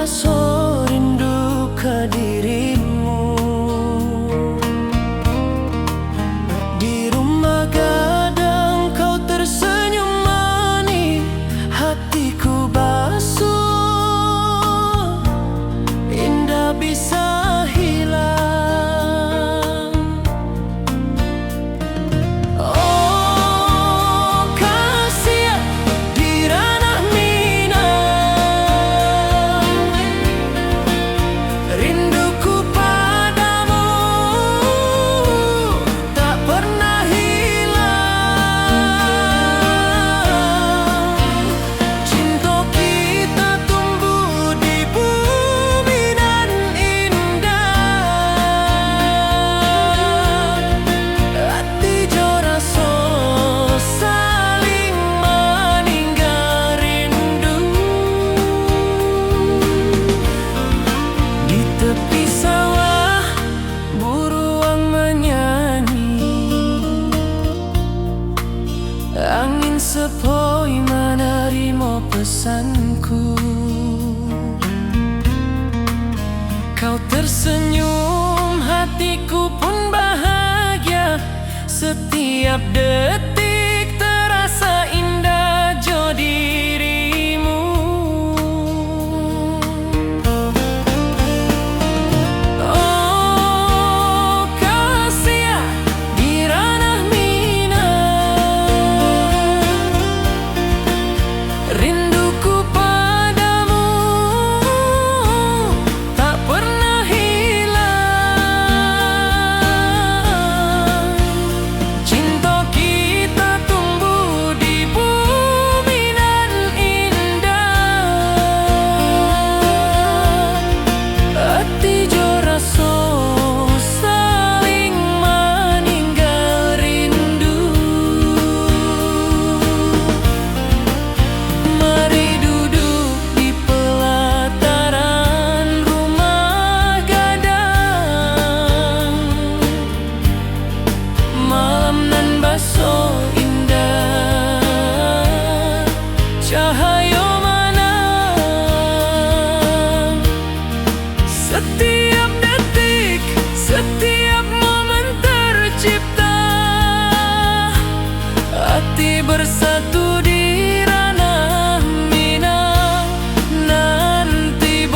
baso rindu ke dirimu. Di rumah gadang kau tersenyum manis, hatiku basuh, indah bisa hilang. Oh kasih di ranah Minang, rinduku padamu tak pernah hilang. Cinta kita tumbuh di bumi dan indah, hati jo rasa saling meninggal rindu. Di tepi sawah buruang menyanyi, angin sepoi menerima pesanku. Kau tersenyum, hatiku pun bahagia. Setiap detik terasa indah jo dirimu. Oh kasih di ranah Minang, rinduku padamu tak pernah hilang. Cinta kita tumbuh di bumi dan indah, hati jo rasa saling meninggal rindu. Mari duduk di pelataran rumah gadang, malam nan baso indah, cahaya menang. Setiap detik, setiap momen tercipta, hati bersatu di ranah Minang nanti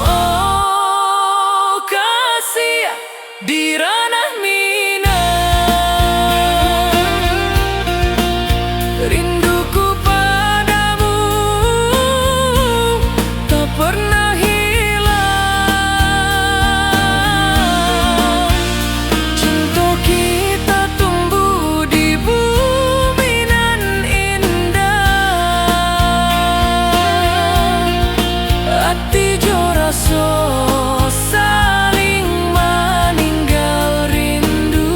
oh kasih di ranah Minang, rinduku padamu tak pernah hilang. Cinta kita tumbuh di bumi dan indah, hati jo rasa saling meninggal rindu.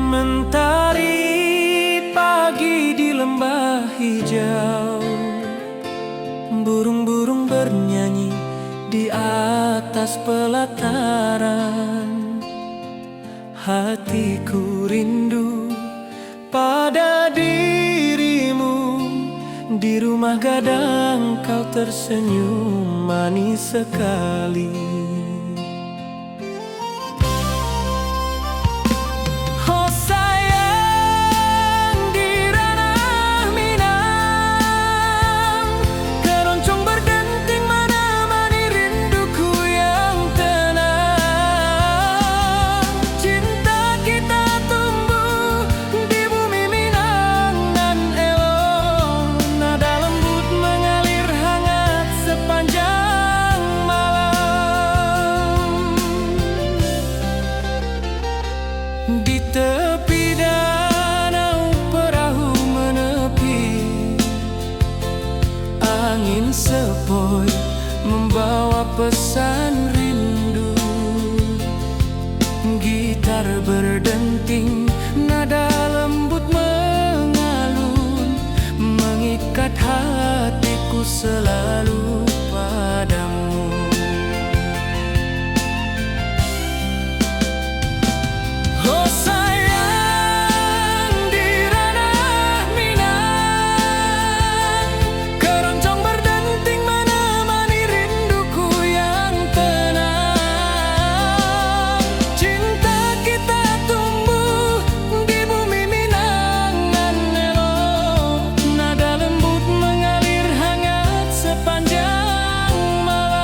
Mentari pagi di lembah hijau, burung-burung bernyanyi di atas pelataran. Hatiku rindu pada dirimu, di rumah gadang kau tersenyum manis sekali. Oh sayang di ranah Minang, Angin sepoi membawa pesan rindu. Gitar berdenting, nada lembut mengalun, mengikat hatiku selalu padamu. Oh sayang, di ranah Minang, keroncong berdenting menemani rinduku yang tenang. Cinta kita tumbuh di bumi Minangan elok, nada lembut mengalir hangat sepanjang malam.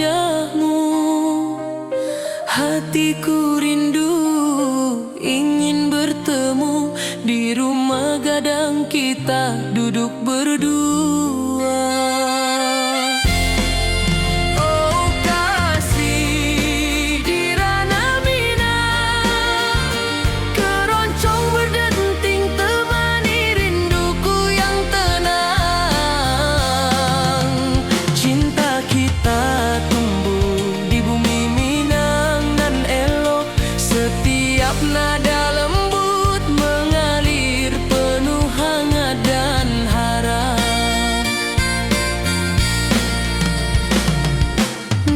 wajahmu. Hatiku rindu ingin bertemu di rumah gadang kita duduk berdua. Oh kasih di ranah Minang, keroncong berdenting temani rinduku yang tenang. Cinta kita tumbuh di bumi Minang nan elok, setiap nada lembut mengalir penuh hangat dan harap.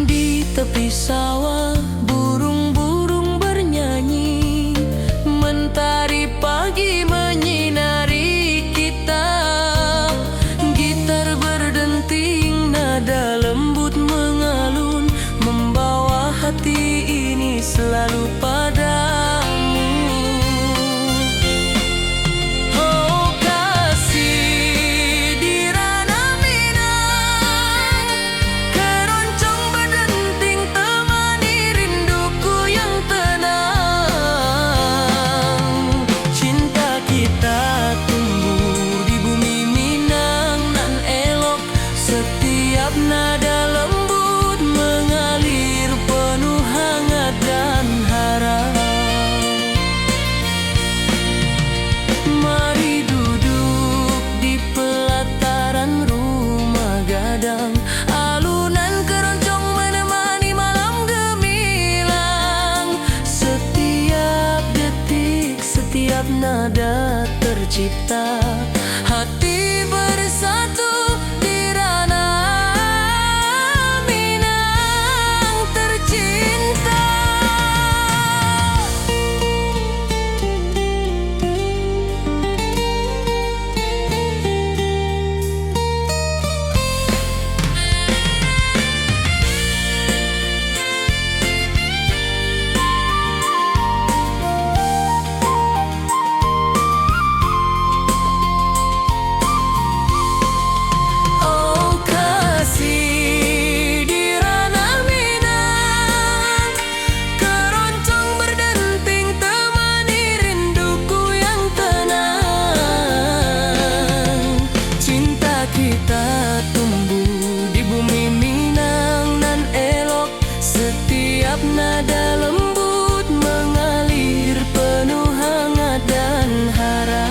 Di tepi sawah burung-burung bernyanyi, mentari pagi menyinari kita. Gitar berdenting, nada lembut mengalun, membawa hati ini selalu padamu. Oh kasih di ranah Minang, keroncong berdenting temani rinduku yang tenang. Cinta kita tumbuh di bumi Minang nan elok, setiap nada lembut mengalir penuh hangat dan harap. Mari duduk di pelataran rumah gadang, alunan keroncong menemani malam gemilang. Setiap detik, setiap nada tercipta, hati bersatu di ranah Minang tercinta. Oh kasih di ranah Minang, keroncong berdenting temani rinduku yang tenang. Cinta kita tumbuh di bumi Minang nan elok, setiap nada lembut mengalir penuh hangat dan harap.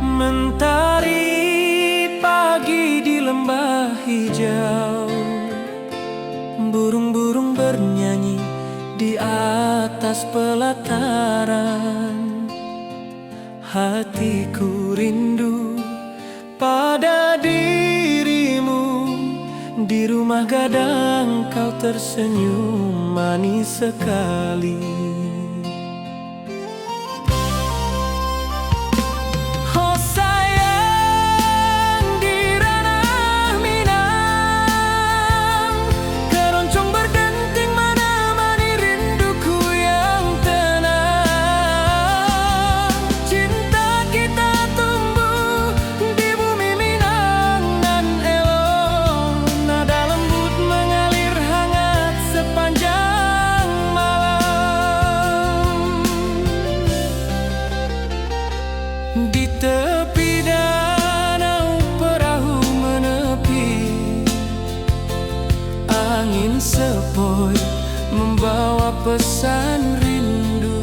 Mentari pagi di lembah hijau, burung-burung bernyanyi di atas pelataran. Hatiku rindu pada dirimu, di rumah gadang kau tersenyum manis sekali. Oh sayang di ranah Minang, keroncong berdenting menemani rinduku yang tenang. Cinta kita tumbuh di bumi Minang nan elok, nada lembut mengalir hangat sepanjang malam. Di tepi danau perahu menepi, angin sepoi membawa pesan rindu.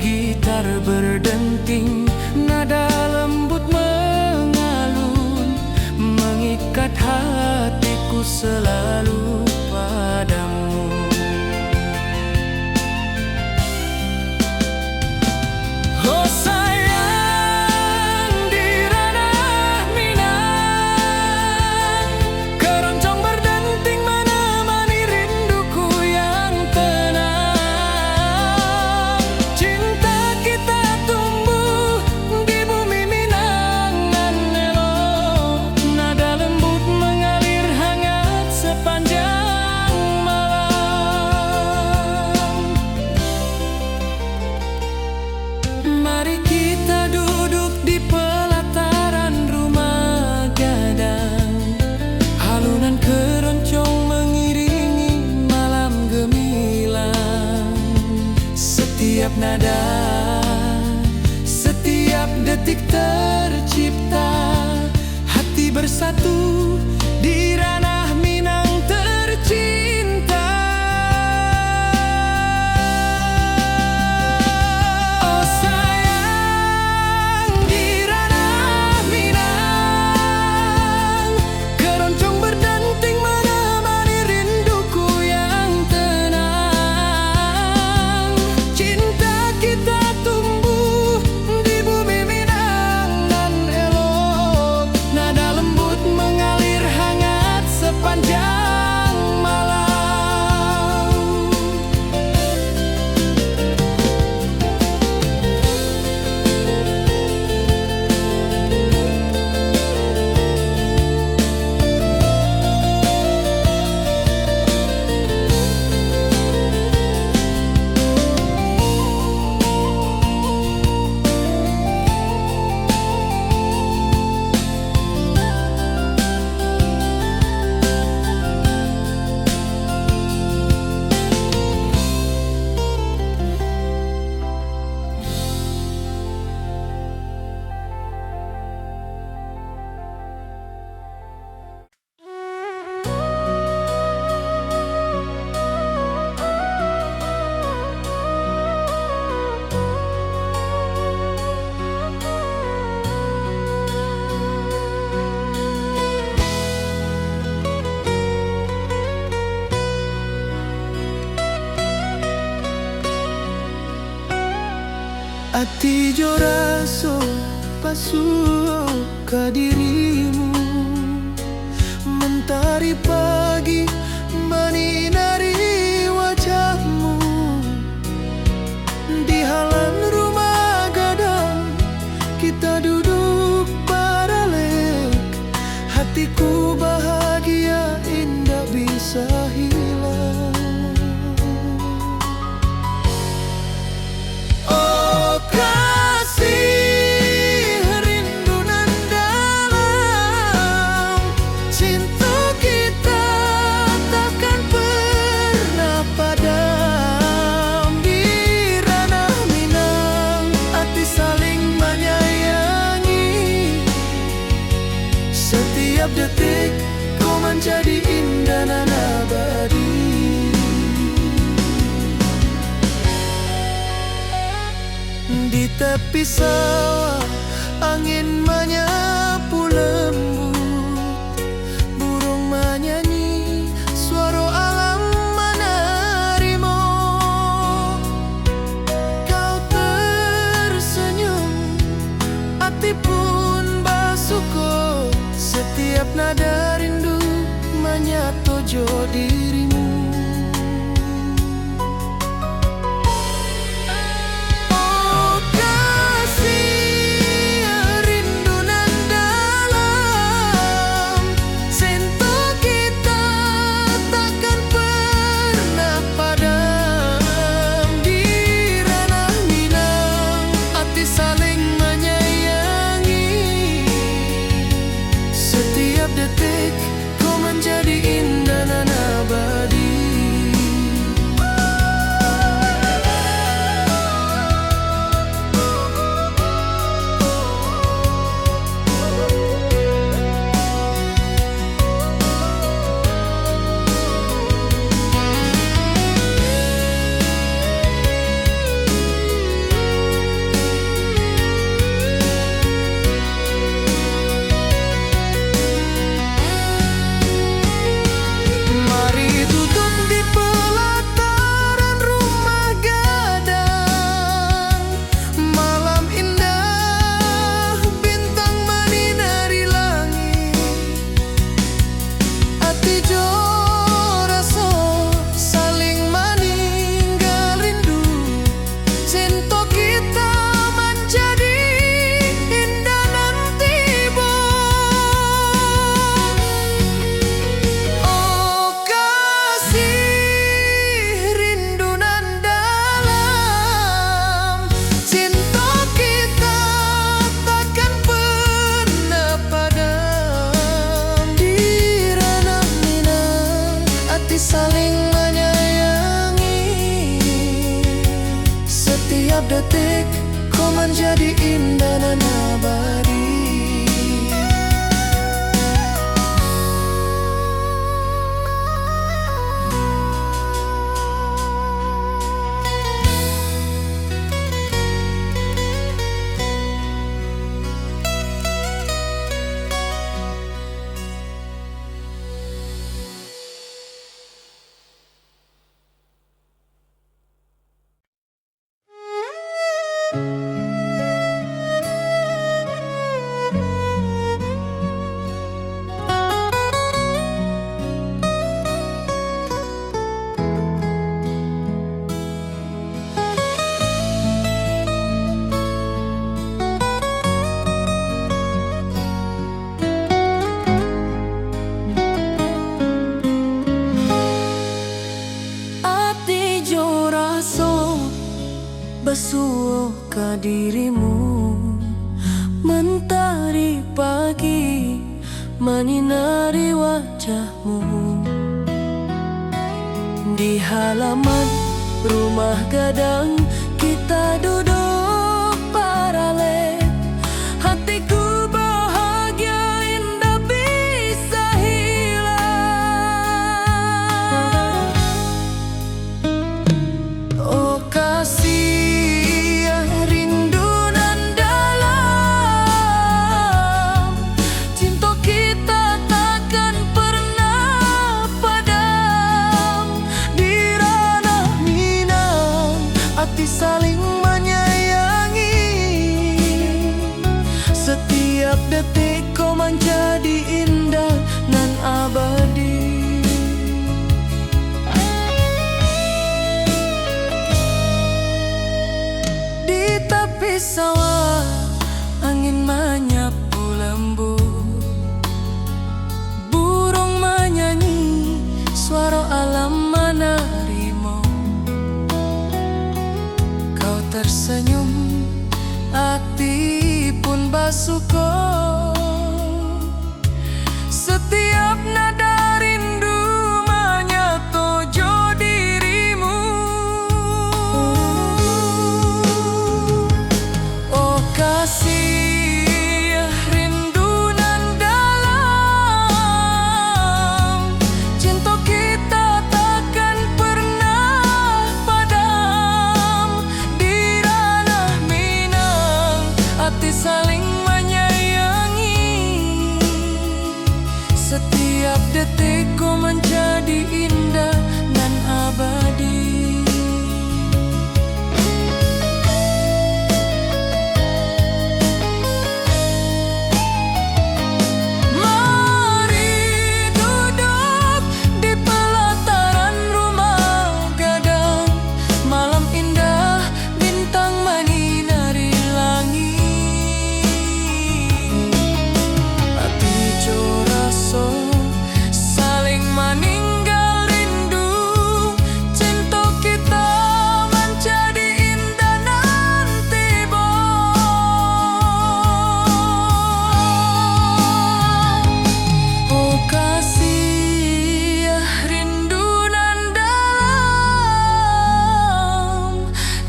Gitar berdenting, nada lembut mengalun, mengikat hatiku selalu padamu. nada. Setiap detik tercipta, hati bersatu di ranah Minang tercinta. Oh sayang, di ranah Minang, keroncong berdenting menemani rinduku yang tenang. Cinta kita tumbuh di bumi Minang dan elok, nada lembut mengalir hangat sepanjang malam. Ati jo raso pasuh ke dirimu, mentari pagi menyinari wajahmu. Di halaman rumah gadang kita duduk paralek, hatiku bahagia indah bisa hilang. Oh kasih, rindu nan dalam, cinta kita takkan pernah padam. Di ranah Minang, hati saling menyayangi. Setiap detik kau menjadi indah dan abadi. Di tepi sawah angin menyapu lembut, burung menyanyi, suara alam menerima. Kau tersenyum, hati pun bersyukur. Setiap nada rindu menyatu jo dirimu. Detik kau menjadi indah dan abadi. detik kau menjadi indah dan abadi. Basuh ke dirimu, mentari pagi menyinari wajahmu. Di halaman rumah gadang kita duduk paralel. Hatiku bahagia indah bisa hilang. Oh kasih saling menyayangi. Setiap detik kau menjadi indah dan abadi. Di tepi sawah angin menyapu lembut, burung menyanyi, suara alam menerimu. Tersenyum, hati pun basuh kau. Setiap nada rindu menyatu dirimu. Oh kasih rindu nan dalam, cinta kita takkan pernah padam. Hati saling menyayangi. Setiap detik kau menjadi indah dan abadi. Mari duduk di pelataran rumah gadang. Malam indah, bintang menyinari langit. Saling meninggal rindu, cinta kita menjadi indah nanti oh kasih rindu nan dalam,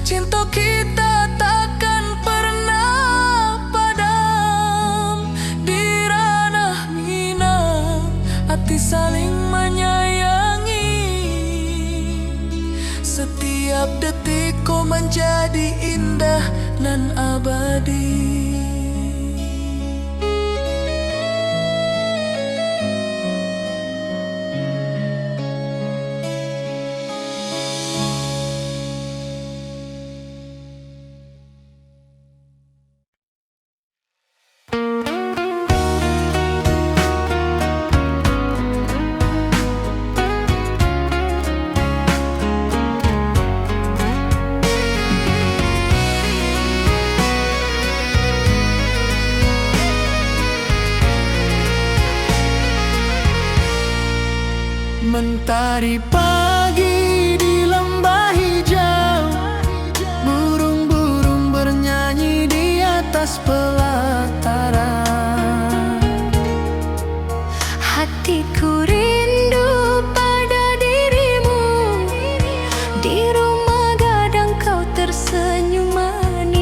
cinta kita takkan pernah padam. Di ranah Minang hati saling menyayangi. Setiap detik kau menjadi indah dan abadi. Mentari pagi di lembah hijau, burung-burung bernyanyi di atas pelataran. Hatiku rindu pada dirimu, di rumah gadang kau tersenyum manis.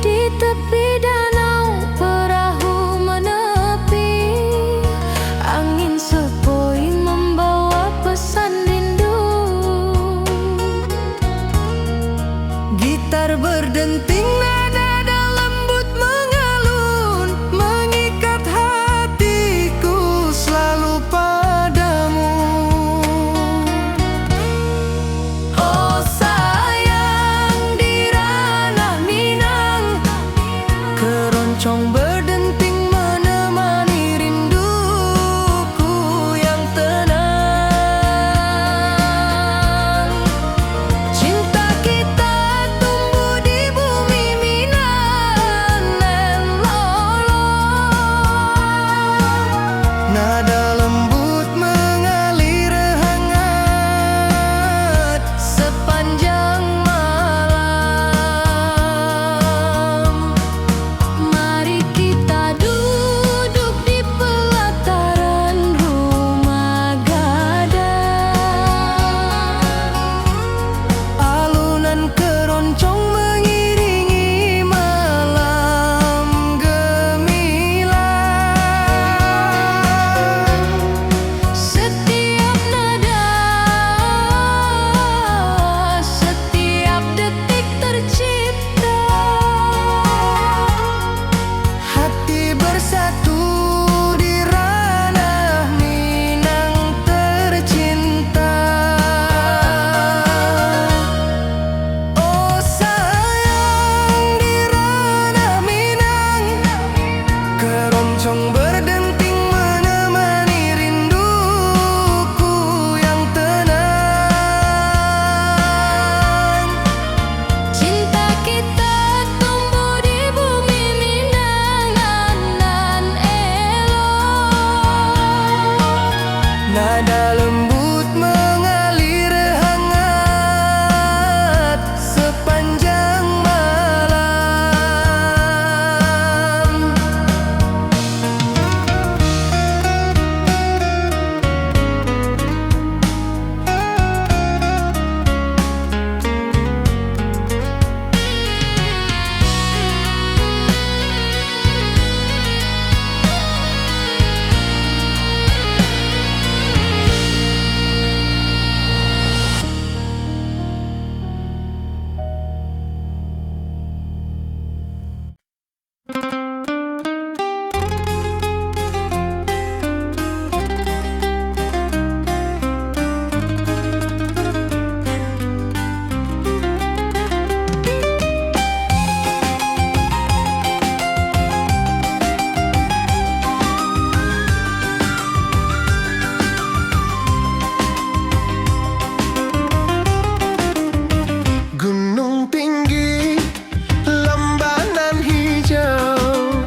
Di tepi danau perahu menepi, angin sepoi membawa pesan rindu. Gitar berdenting, nada lembut mengalun, mengikat hatiku selalu padamu. Oh sayang, di ranah Minang, Keroncong berdenting menemani rinduku yang tenang. cinta kita tumbuh di bumi Minang dan lolong. Nada lembut mengalir hangat Sepanjang malam, mari kita duduk di pelataran rumah gadang. alunan keroncong mengiringi malam gemilang. Setiap nada, setiap detik tercipta. Hati bersatu di ranah Minang tercinta. Oh sayang, di ranah Minang, keroncong berdenting menemani rinduku yang tenang. Cinta kita tumbuh di bumi Minang nan elok. Nada lembut mengalir hangat sepanjang malam. Gunung tinggi, lembah nan hijau,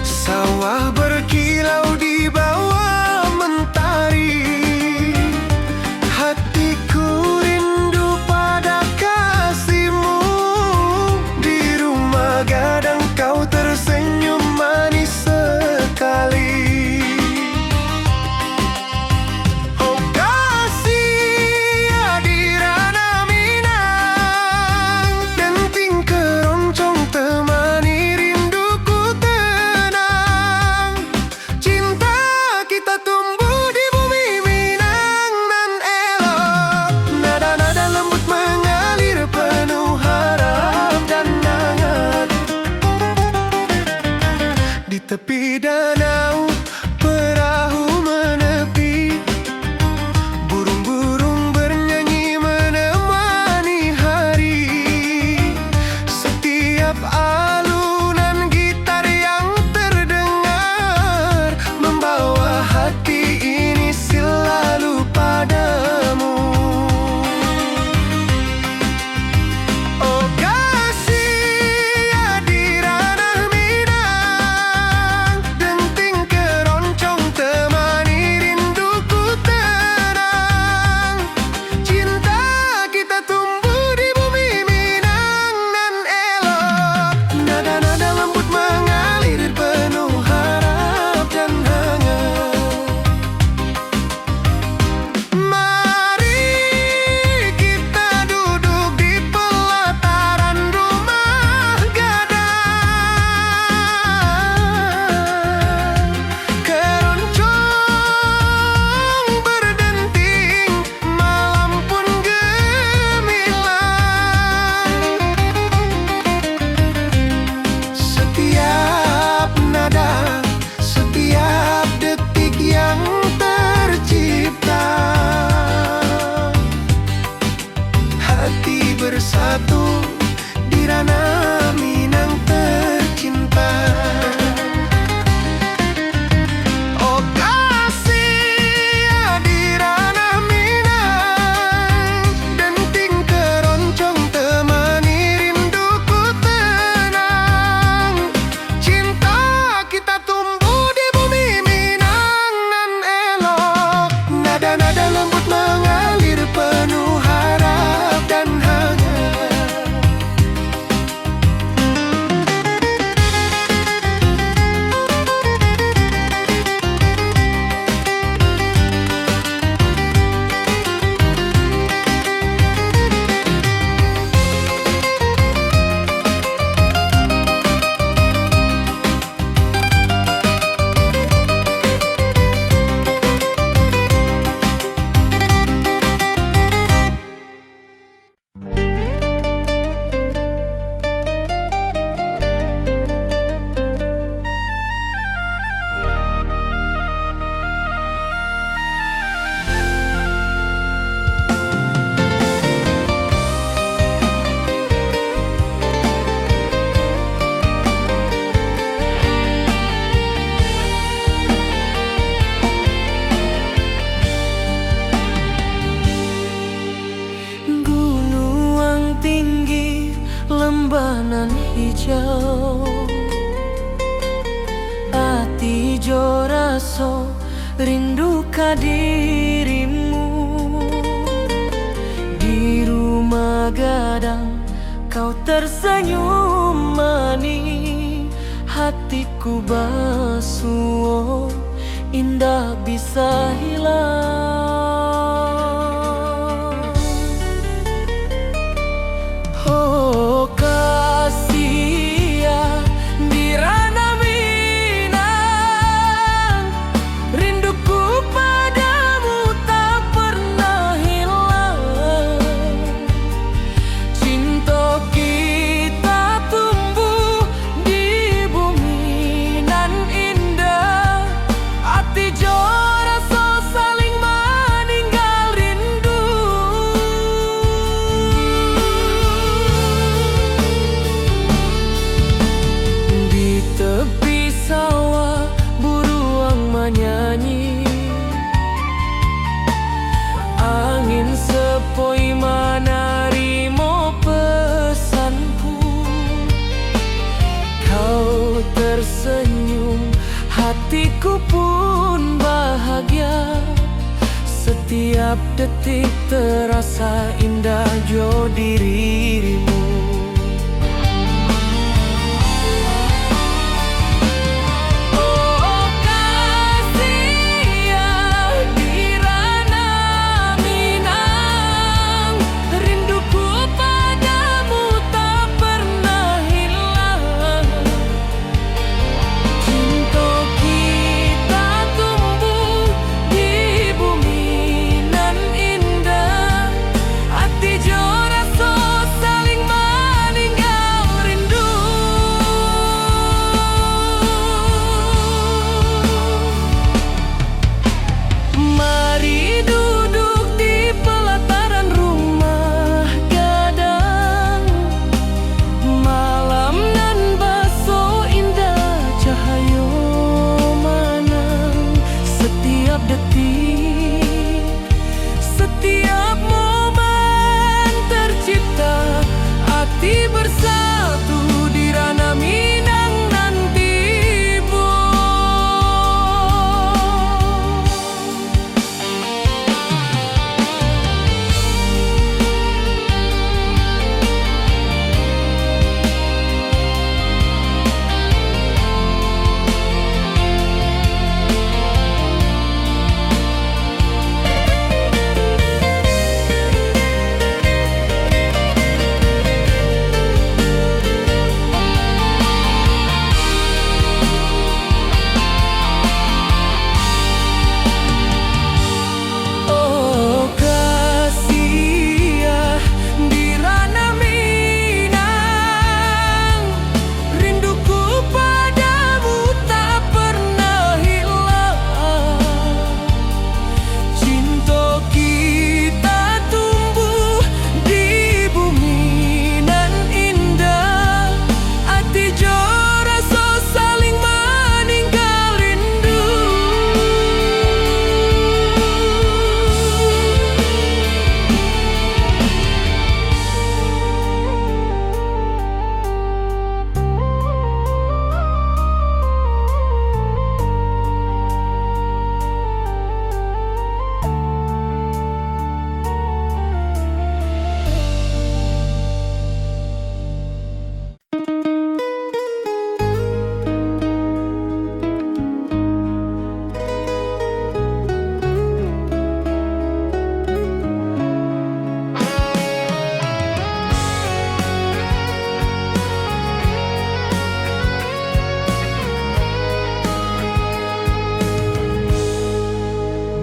sawah berkilau di bawah mentari. Hatiku rindu pada kasihmu, di rumah gadang kau tersenyum manis sekali. Oh kasih, ya di ranah Minang, denting keroncong temani rinduku tenang. Cinta kita tumbuh di bumi Minang nan elok. Nada-nada lembut mengalir penuh harap dan hangat. Di tepi danau perahu menepi, burung-burung bernyanyi menemani hari. Setiap alunan gitar yang terdengar membawa hati ini selalu padamu. Oh kasih, ya di ranah Minang, denting baso, rindu dirimu. Di rumah gadang kau tersenyum manis, hatiku basuh, indah bisa hilang. Oh kasih ya di ranah Minang, rinduku padamu tak pernah hilang. Cinta kita tumbuh di bumi nan indah, hati jora so saling meninggal rindu. Di tepi sawah buruang menyanyi, angin sepoi menarimo pesanku. Kau tersenyum, hatiku pun bahagia. Setiap detik terasa indah jo dirimu. Oh kasih ya di ranah Minang, rinduku padamu tak pernah hilang. Cinta kita tumbuh di bumi nan indah, hati jora so saling meninggal rindu. Mari duduk di pelataran rumah gadang, malam nan baso indah cahayo manang. Setiap detik, setiap momen tercipta, hati bersatu di ranah Minang nanti bu. Oh kasih ya di ranah Minang, rinduku padamu tak pernah hilang. Cinta kita tumbuh di bumi nan indah, hati jora so saling meninggal rindu.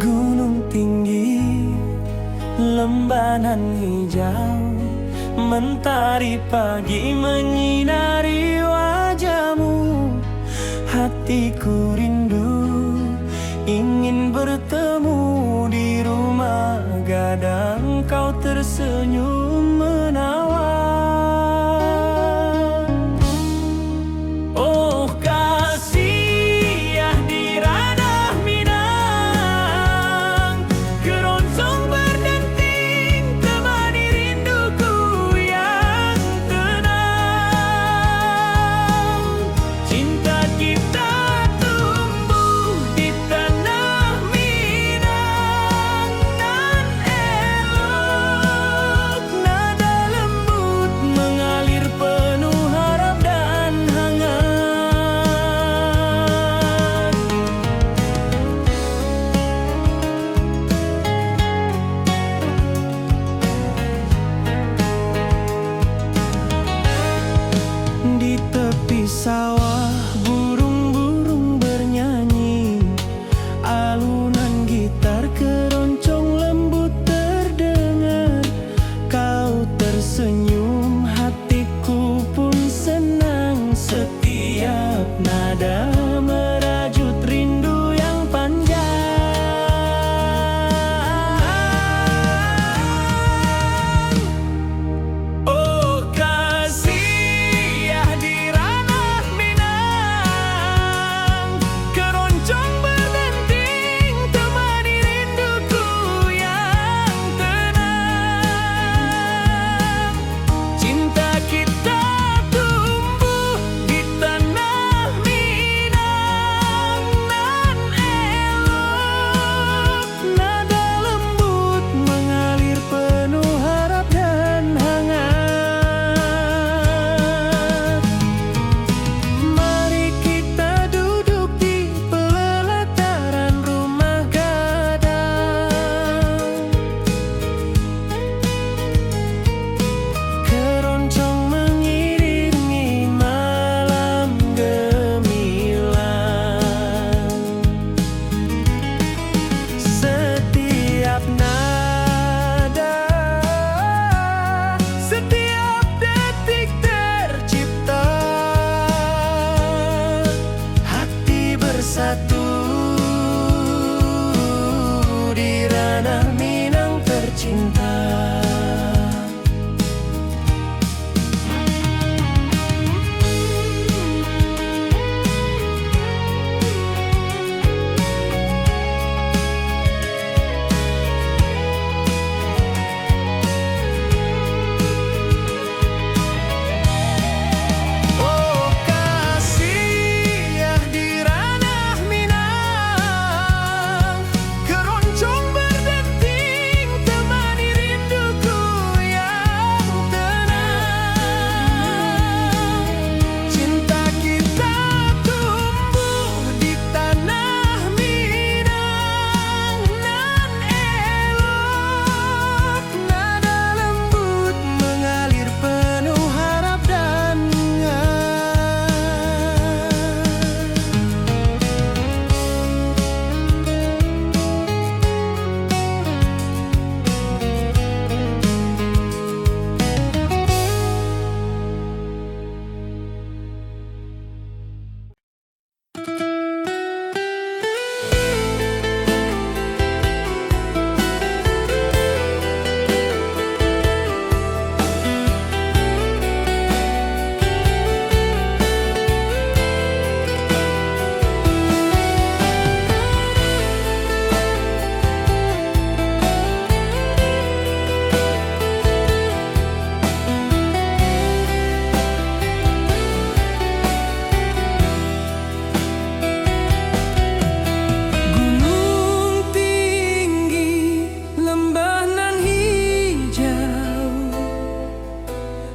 Gunung tinggi, lembanan hijau, mentari pagi menyinari wajahmu. Hatiku rindu, ingin bertemu di rumah gadang. Kau tersenyum menawan. Oh kasih ya di ranah Minang, keroncong berdenting temani rinduku yang tenang. Cinta kita tumbuh di Setiap nada merajut rindu yang panjang. Oh kasih di ranah Minang, keroncong berdenting temani rinduku yang tenang. Cinta kita tumbuh di tanah Minang nan elok, nada lembut mengalir penuh harap dan hangat. Mari kita duduk di pelataran rumah gadang, keroncong mengiringi malam gemilang. Setiap nada, setiap detik tercipta, hati bersatu di ranah Minang tercinta. Oh kasih di ranah Minang, keroncong berdenting temani rinduku yang tenang. Cinta kita tumbuh di tanah Minang nan elok, nada lembut mengalir penuh harap dan gunung tinggi, lembah nan hijau,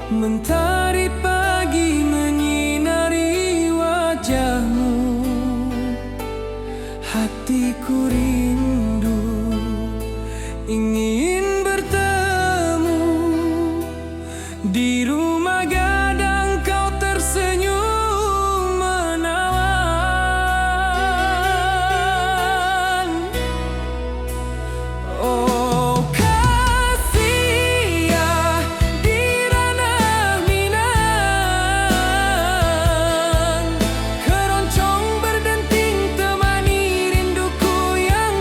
mentari pagi menyinari wajahmu. Hatiku rindu ingin bertemu di rumah gadang, kau tersenyum menawan. Oh kasih di ranah Minang, keroncong berdenting temani rinduku yang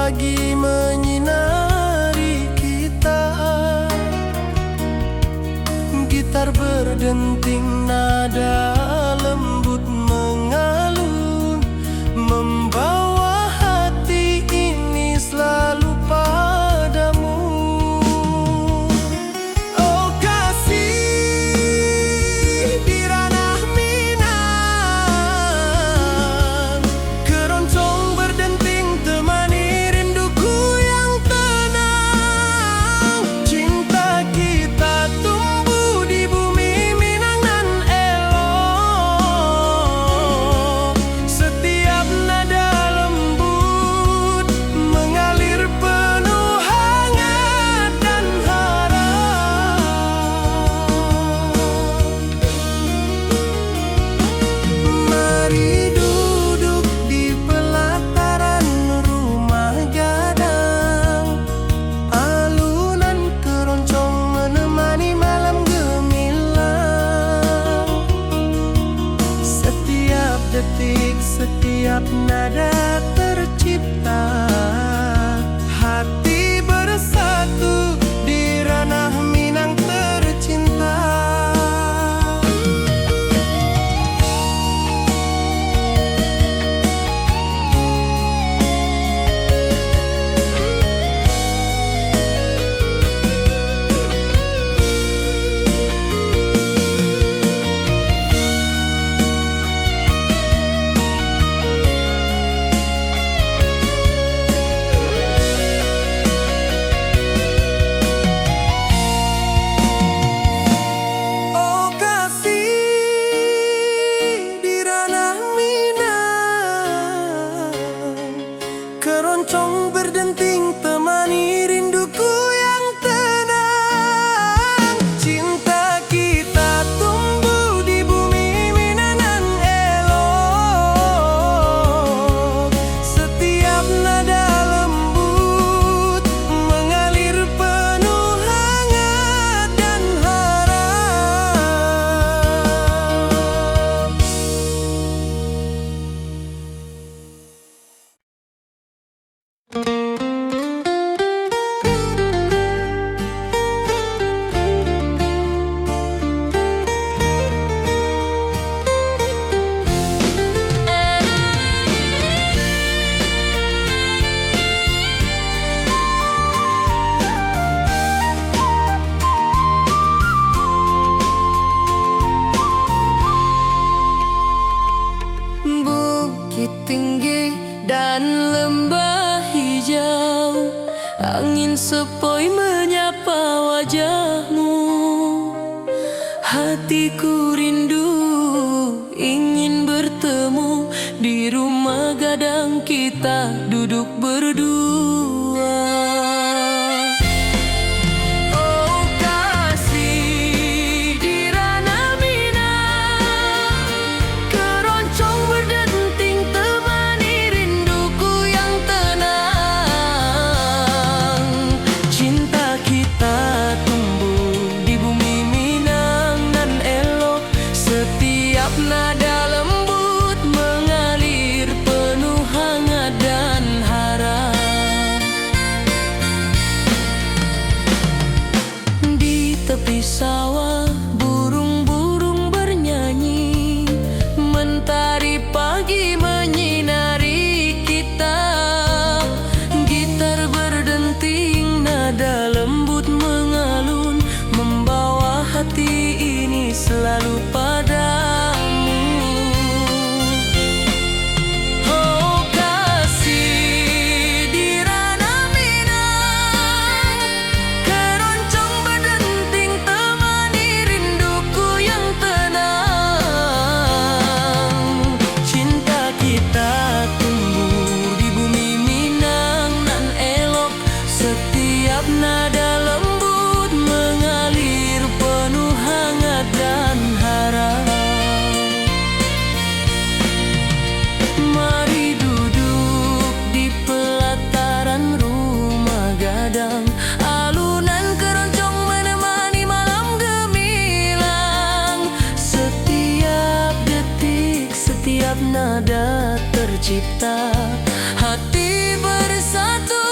pagi menyinari kita. Gitar berdenting, nada lembut mengalun, membawa hati ini selalu padamu. Oh kasih, di ranah Minang, keroncong berdenting temani rinduku yang tenang. Cinta kita tumbuh di bumi Minang nan elok. Setiap nada lembut mengalir penuh hangat dan harap. Mari duduk di pelataran rumah gadang, alunan keroncong menemani malam gemilang. Setiap detik, setiap nada tercipta, hati bersatu di ranah Minang tercinta. Oh kasih, di ranah Minang, keroncong berdenting temani rinduku yang tenang. Cinta kita tumbuh di bumi Minang nan elok. Setiap nada lembut mengalir penuh hangat dan harap. Bukit tinggi dan lembah hijau, angin sepoi menyapa wajahmu. Hatiku rindu ingin bertemu di rumah gadang kita duduk berdua. Oh kasih, di ranah Minang, keroncong berdenting temani rinduku yang tenang. Cinta kita tumbuh di bumi Minang nan elok. Setiap nada lembut mengalir penuh hangat dan harap. Di tepi sawah burung-burung bernyanyi, mentari pagi menyinari kita. Gitar berdenting, nada lembut mengalun, membawa hati ini selalu padamu. Oh kasih, di ranah Minang, keroncong berdenting temani rinduku yang tenang. Cinta kita tumbuh di bumi Minang nan elok. Setiap nada lembut mengalir penuh hangat dan harap. Mari duduk di pelataran rumah gadang, alunan keroncong menemani malam gemilang. Setiap detik, setiap nada tercipta, hati bersatu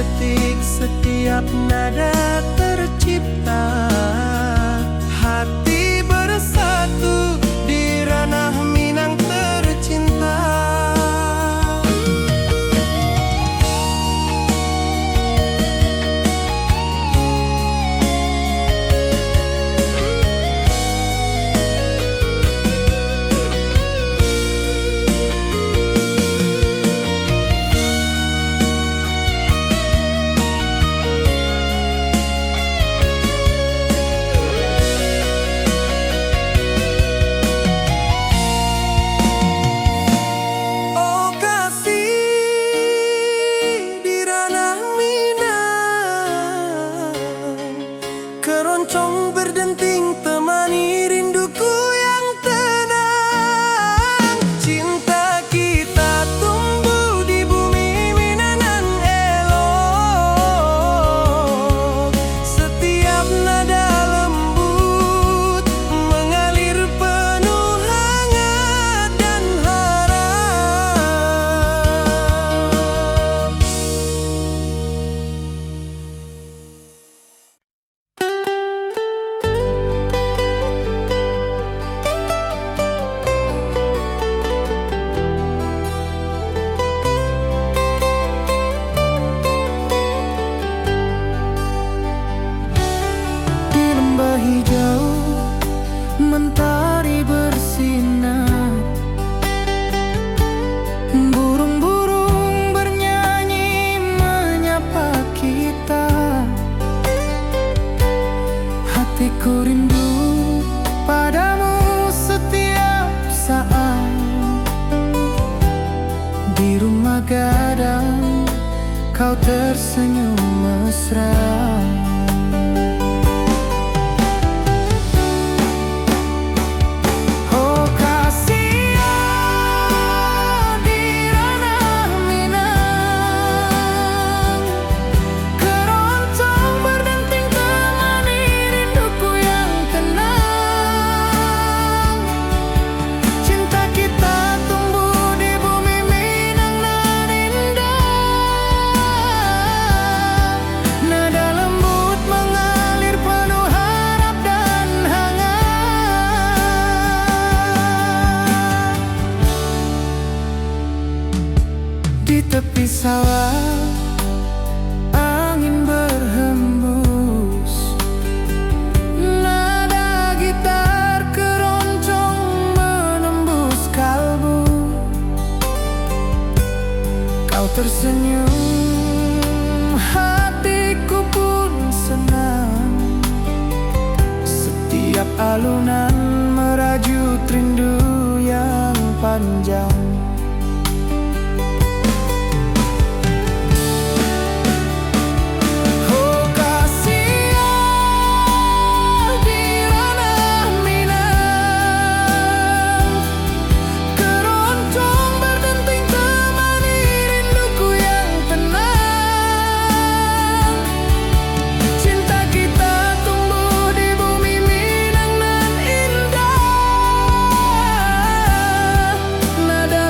detik, setiap nada tercipta. Hati bersatu di ranah Minang tercinta. Keroncong berdenting temani rinduku yang tenang. Cinta kita tumbuh di bumi Minangan elok. Setiap nada lembut mengalir penuh hangat dan harap. Di lembah hijau mentari bersinar, burung-burung bernyanyi menyapa kita. Hatiku rindu padamu setiap saat. Di rumah gadang kau tersenyum mesra. Oh kasihan di ranah Minang, keroncong berdenting temani rinduku yang tenang. Cinta kita tumbuh di bumi Minang nan indah. Nada lembut mengalir penuh harap dan hangat. Di tepi sawah angin berhembus, nada gitar keroncong menembus kalbu. Kau tersenyum, hatiku pun senang. Setiap alunan merajut rindu yang panjang. Oh kasihan di ranah Minang, keroncong berdenting temani rinduku yang tenang. Cinta kita tumbuh di bumi Minang nan indah. Nada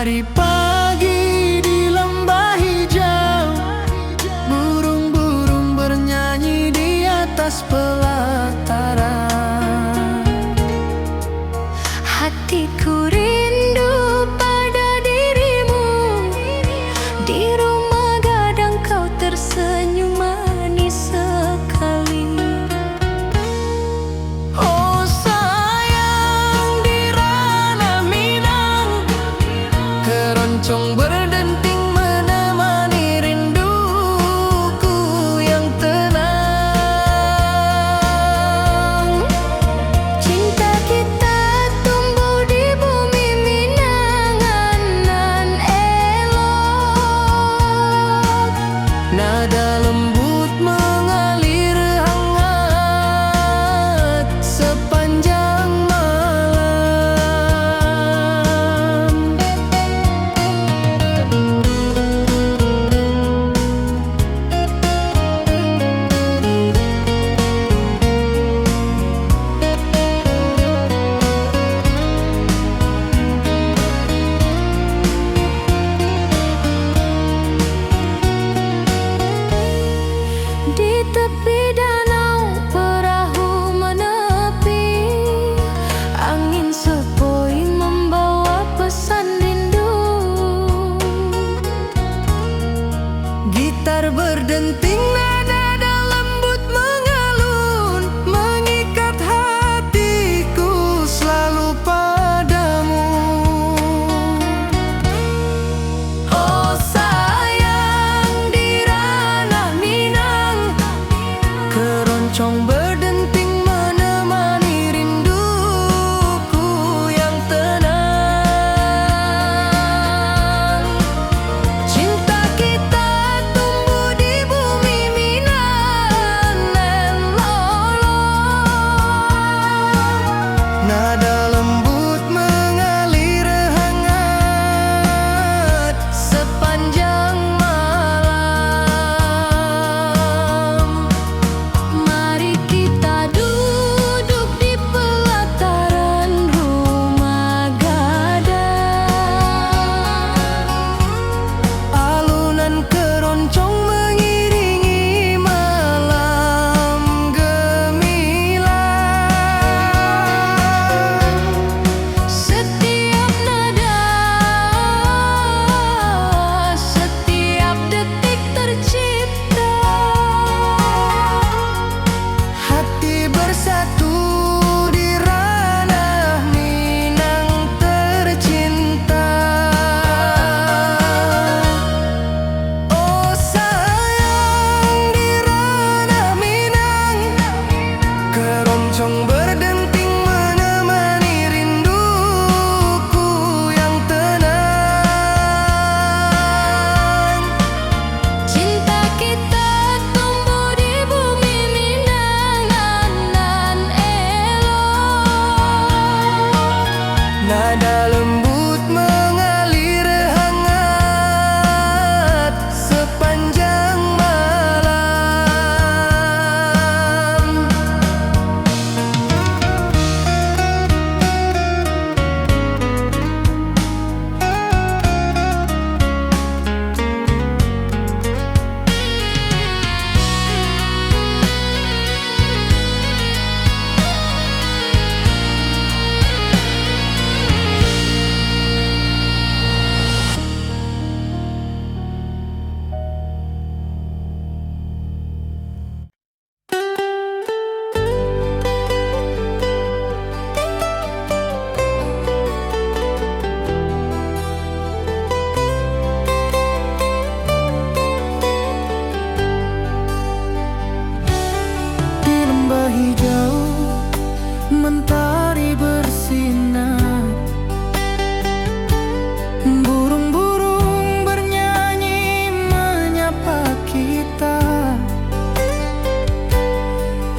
Hari pagi di lembah hijau, burung-burung bernyanyi di atas pelataran. Hatiku rindu pada dirimu, di rumah gadang kau tersenyum manis sekali. Oh sayang, di ranah Minang, keroncong berdenting menemani rinduku yang tenang. Cinta kita tumbuh di bumi Minang nan elok. Nada lembut mengalir hangat sepanjang malam. Di tepi danau perahu menepi, angin sepoi membawa pesan rindu. Gitar berdenting, nada lembut mengalun, mengikat hatiku selalu padamu. Oh sayang, di ranah Minang, keroncong berdenting menemani rinduku yang tenang. Cinta kita tumbuh di bumi Minang nan lolong. Nada lembut mengalir hangat sepanjang malam. Mari kita duduk di pelataran rumah gadang. Alunan keroncong mengiringi malam gemilang. Setiap nada, setiap detik tercipta. Hati bersatu di ranah Minang tercinta. Oh sayang, di ranah Minang, keroncong berdenting menemani rinduku yang tenang. Cinta kita tumbuh di bumi Minang nan elok. Nada lembut mengalir hangat sepanjang malam. Di lembah hijau mentari bersinar, burung-burung bernyanyi menyapa kita.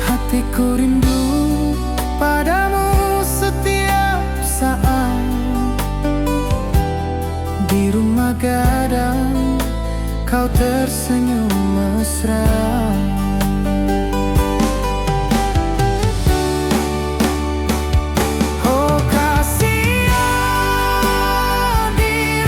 Hatiku rindu padamu setiap saat. Di rumah gadang kau tersenyum mesra. Oh kasihan, di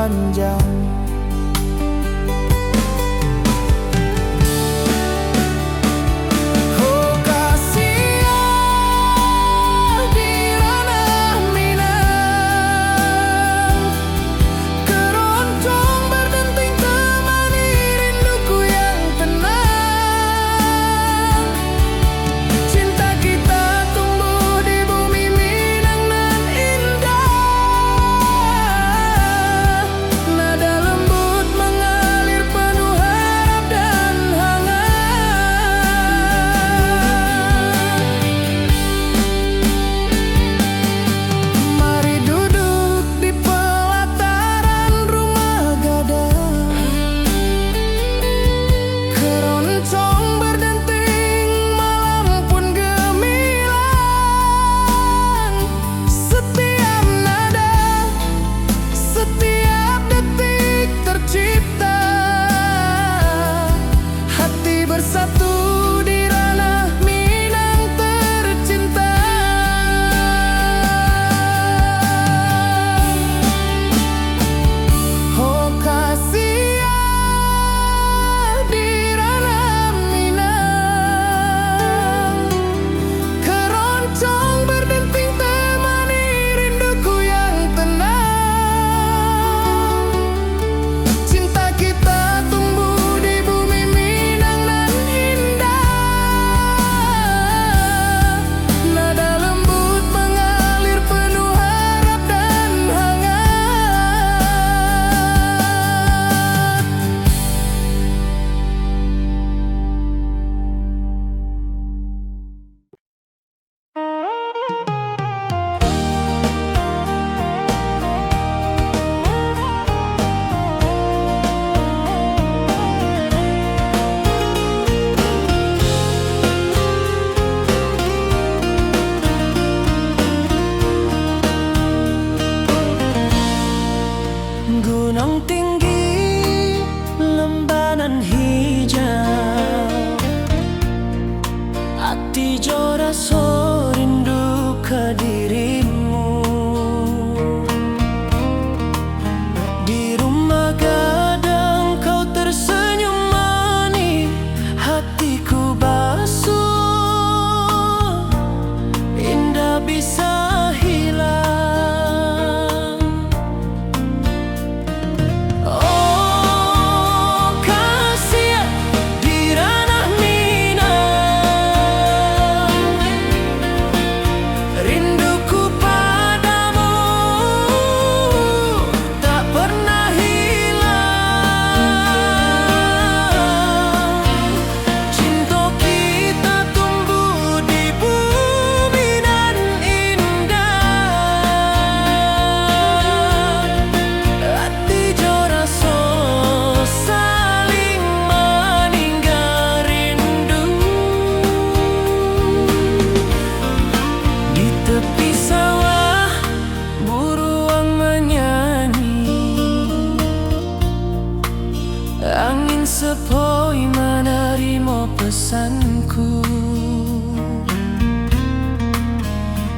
panjang. Oh Kasia di ranah Minang, keroncong berdenting temani rinduku yang tenang. Cinta kita tumbuh di bumi Minang nan indah. Nada lembut mengalir penuh harap dan hangat. Mari duduk di pelataran rumah gadang, keroncong berdenting malam pun gemilang. Setiap nada, setiap detik tercipta, hati bersatu di ranah Minang tercinta. Oh Kasia di ranah Minang, keroncong berdenting temani rinduku yang tenang. Cinta kita tumbuh di bumi Minang nan indah. Nada lembut mengalir penuh harap dan hangat. Gunung tinggi, lembanan hijau, hati jora so rindu ke dirimu. Di rumah gadang kau tersenyum manis, hatiku basuh, indah bisa hilang. Oh Kasia di ranah Minang, rinduku padamu tak pernah hilang. Cinta kita tumbuh di bumi nan indah. Hati jora so saling meninggal rindu. Di tepi sawah buruan menyanyi, angin sepoi menerima pesanku.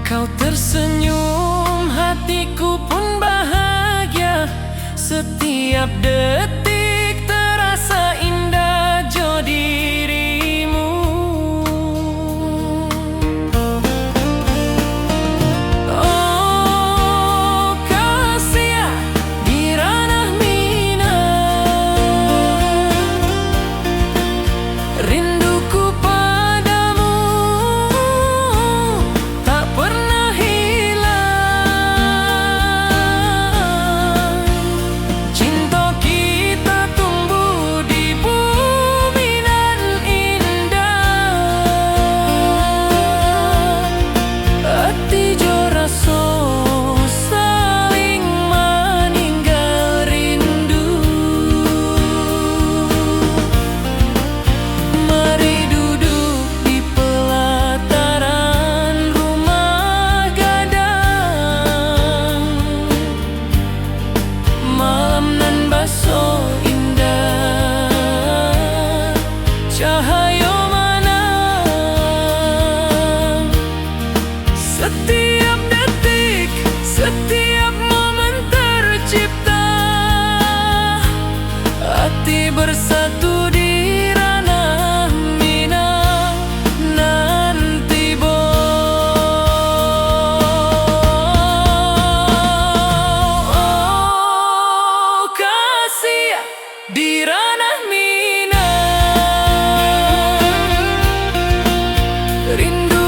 Kau tersenyum, hatiku pun bahagia. Setiap detik terasa indah jo dirimu. Oh Kasia di ranah Minang, rinduku padamu tak pernah hilang. Cinta kita Rindu